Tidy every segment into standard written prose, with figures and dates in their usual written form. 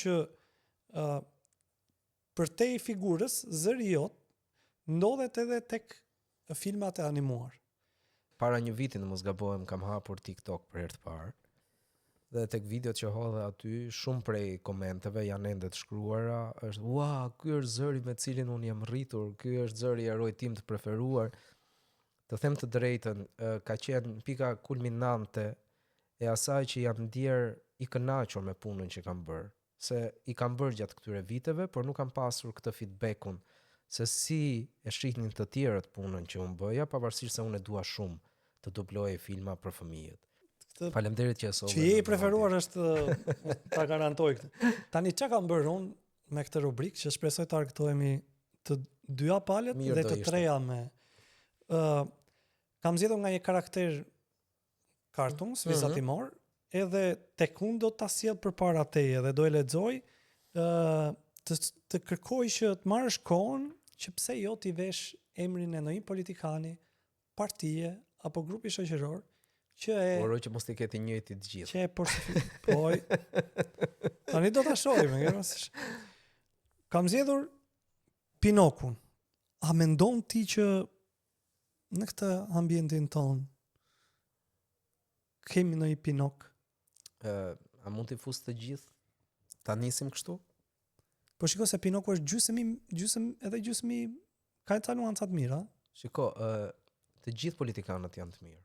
që për te i figurës, zëri jot, ndodhet edhe tek filmat e animuar. Para një viti, në mos gabohem, kam hapur TikTok për herë të parë. Dhe tek videot që hodhe aty, shumë prej komenteve janë ende të shkruara, është, ua, ky është zëri me cilin unë jam rritur, ky është zëri i eroj tim të preferuar. Të them të drejtën, ka qenë pika kulminante e asaj që jam ndier i kënaqur me punën që kam bërë. Se i kam bërë gjatë këtyre viteve, por nuk kam pasur këtë feedbackun se si e shihnin të tjerët punën që unë bëja, pavarësisht se unë e dua shumë të dubloje filma për fëmijët. Faleminderit që e solle. Që je i preferuar është ta garantoj këtë. Tani çka kam bërë unë me këtë rubrikë që shpresoj të argëtohemi të dyja palët dhe të treja me kam zgjedhur nga një karakter kartuns vizatimor, edhe tek unë do ta sjell përpara teje dhe do e lexoj të kërkoj që të marrësh kohën që pse jo ti vesh emrin e ndonjë politikani, partie apo grupi shoqëror që e Uroj që mos t'i ketë njëjti të gjithë. Që e portofiloj. Tani do ta shohim, kam zgjedhur Pinokun. A mendon ti që në këtë ambientin ton kemi ndonjë Pinok? A mund t'i fus të gjithë? Ta nisim kështu? Po shiko se Pinoku është gjysmë ka ca nuanca të mira. Shiko, të gjithë politikanët janë të mirë.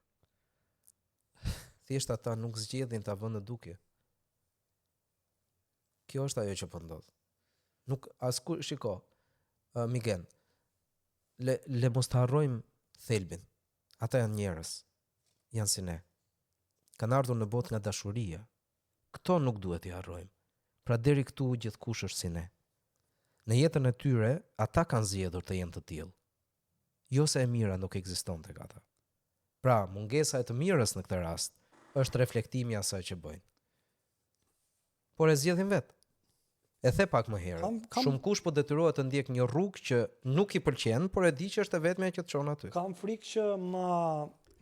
Thjesht ata nuk zgjedhin ta vënë në dukje. Kjo është ajo që po ndodh. Nuk shiko, Migen, le mos të harrojmë thelbin. Ata janë njerëz, janë si ne. Kanë ardhur në botë nga dashuria. Këto nuk duhet i harrojmë. Pra deri këtu gjithkush është si ne. Në jetën e tyre, ata kanë zgjedhur të jenë të tillë. Jo se e mira nuk ekziston tek ata. Pra, mungesa e të mirës në këtë rast është reflektimi i asaj që bëjnë. Por e zgjedhin vetë. E the pak më herë. Shumë kush po detyrohet të ndjek një rrugë që nuk i pëlqen, por e di që është e vetmja që të çon aty. Kam frikë që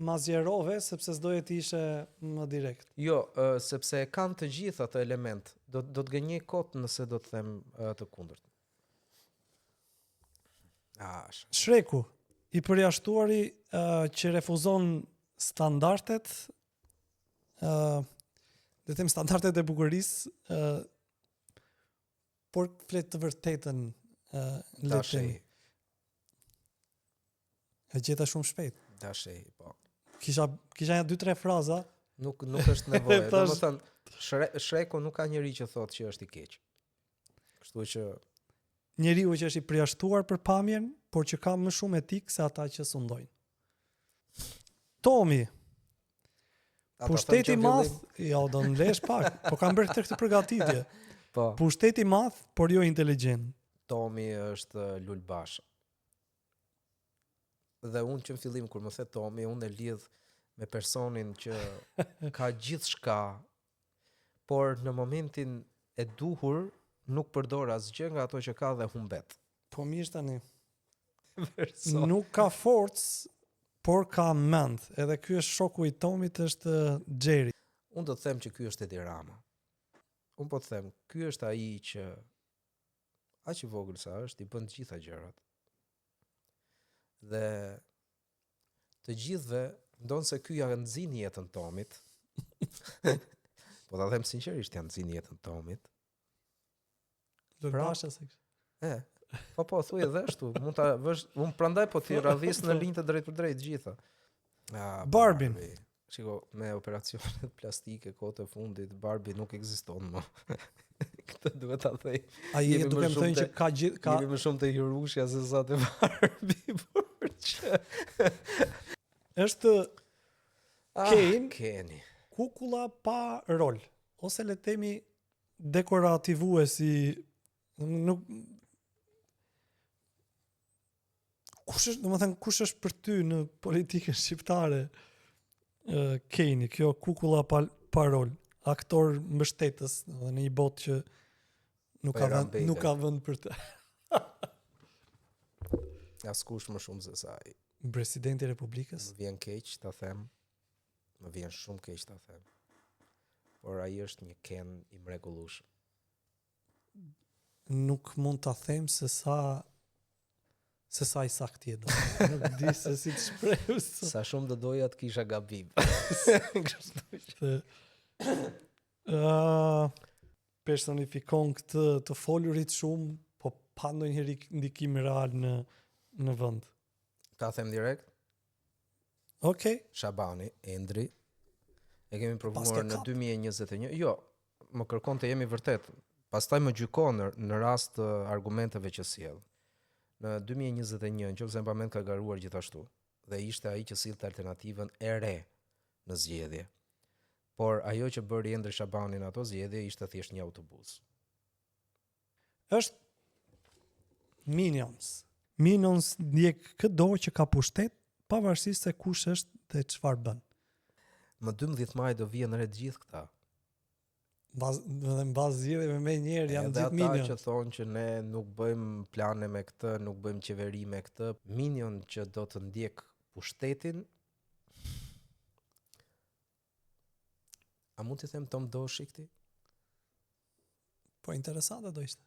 ma zjerove sepse s'doje të ishe më direkt. Jo, sepse kanë të gjitha ato element. Do të gënjej kot nëse do të them të kundërt. Shreku, i përjashtuari që refuzon standardet, dhe them standardet e bukurisë, por flet të vërtetën Dashej. E gjeta shumë shpejt. Dashej, po. Kisha 2-3 fraza. Nuk është nevojë. Domethënë, Shreku nuk ka njeri që thotë që është i keq. Kështu që njeriu që është i përjashtuar për pamjen, por që ka më shumë etik se ata që sundojnë. Tomi. Pushteti madh, jo do ndesh pak, po kam bërë këtë përgatitje. Po. Pushteti madh, por jo inteligjent. Tomi është lulbash. Dhe unë që në fillim kur më the Tomi, unë e lidh me personin që ka gjithçka, por në momentin e duhur nuk përdor asgjë nga ato që ka dhe humbet. Po mirë tani. Nuk ka forcë, por ka mend. Edhe ky është shoku i Tomit, është Xheri. Unë do të them që ky është Edi Rama. Unë po të them, ky është ai që aq i vogël sa është, i bën të gjitha gjërat. Dhe të gjithëve ndonë se ky ja nxin jetën Tomit. Po ta them sinqerisht, ja nxin jetën Tomit. Lërbasha se kështë. Po, thuaj edhe ashtu, mund ta vësh, unë prandaj po ti radhis në linjë të drejtë për drejtë gjitha. Barbin. Shiko, me operacionet plastike kohët e fundit, Barbie nuk ekziston më. Këtë duhet ta thej. Ai duke më thënë që ka jemi më shumë te Hirushja se sa te Barbie, por që është Keni. Kukulla pa rol, ose le të themi dekorativuesi, nuk kush është për ty në politikën shqiptare? Keni, kjo kukulla pa rol, aktor mbështetës në një botë që nuk ka vend për të. Askush më shumë se sa ai. Presidenti i Republikës. Më vjen keq ta them. Më vjen shumë keq ta them. Por ai është një Ken i mrekullueshëm. nuk mund ta them se sa i saktë je do. Nuk di se si të shprehu. Sa shumë do doja të kisha gabim. Personifikon këtë të folurit shumë, po pa ndonjëherë ndikim real në vend. Ta them direkt, Okej. Shabani, Endri, e kemi Pas provuar ke në kap. 2021. Jo, më kërkon të jemi vërtet. Pastaj më gjykon në rast të argumenteve që sjell. Në 2021, nëse mba mend ka garuar gjithashtu, dhe ishte ai që sillte alternativën e re në zgjedhje. Por ajo që bëri Endri Shabani në ato zgjedhje ishte thjesht një autobus. Është Minions. Minions ndjek këtë dorë që ka pushtet, pavarësisht se kush është dhe çfarë bën. Më 12 maj do vihen re të gjithë këta. Dhe në bazë zgjedhjeve me njerë janë Edhe gjithë ata Minions. që thonë që ne nuk bëjmë plane me këtë, nuk bëjmë qeveri me këtë, Minion që do të ndjek pushtetin. A mund të them Tom Doshi këti? Po interesante do ishte.